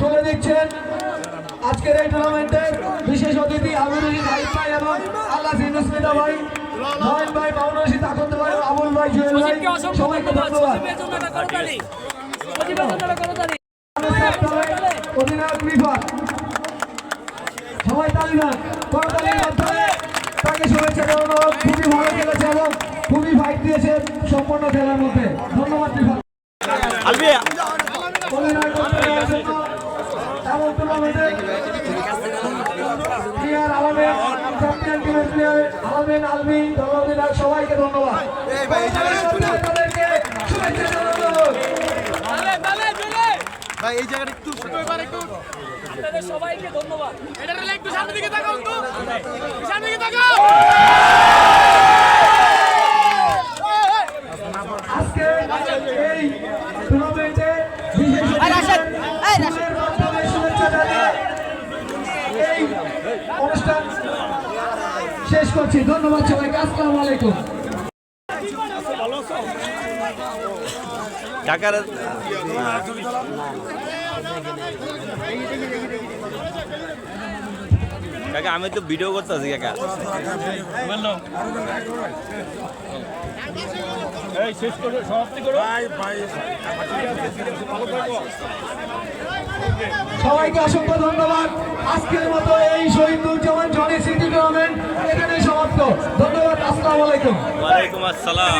তুলে দিচ্ছেন আজকের এই টুর্নামেন্টের বিশেষ অতিথি আমির রশিদ হাইফ ভাই এবং আল্লাহ সিনুসমিতা ভাই, নয়ন ভাই, মামুন রশিদ আকন্দ ভাই, আবুল ভাই, জুয়েল ভাই, সবাইকে ধন্যবাদ। অধিনায়ক রিফাত, সবাই তালি দেন, করতালির মাধ্যমে তাকে শুভেচ্ছা জানানো। খুবই ভালো খেলেছে এবং খুবই ফাইট দিয়েছে সম্পূর্ণ খেলার মধ্যে। ধন্যবাদ রিফাত। অধিনায়ক এবং টুর্নামেন্টের প্লেয়ার আলমের, চ্যাম্পিয়ন টিমের প্লেয়ার আলমেন, আলমিন, দল অধিনায়ক সবাইকে ধন্যবাদ। তাদেরকে শুভেচ্ছা জানানো। ভাই এই জায়গাটা একটু আপনাদের সবাইকে ধন্যবাদ। এটা একটু সামনের দিকে তাকাও, একটু সামনের দিকে তাকাও। আজকে এই টুর্নামেন্টে বিশেষ শুভেচ্ছা জানিয়ে এই অনুষ্ঠান শেষ করছি। ধন্যবাদ সবাইকে। আসসালামু আলাইকুম। কাকা আমি তো ভিডিও করতেছি কাকা। সবাইকে অসংখ্য ধন্যবাদ। আজকের মতো এই শহীদুজ্জামান জনি স্মৃতি টুর্নামেন্ট এখানেই সমাপ্ত। ধন্যবাদ। আসসালামু আলাইকুম। ওয়ালাইকুম আসসালাম।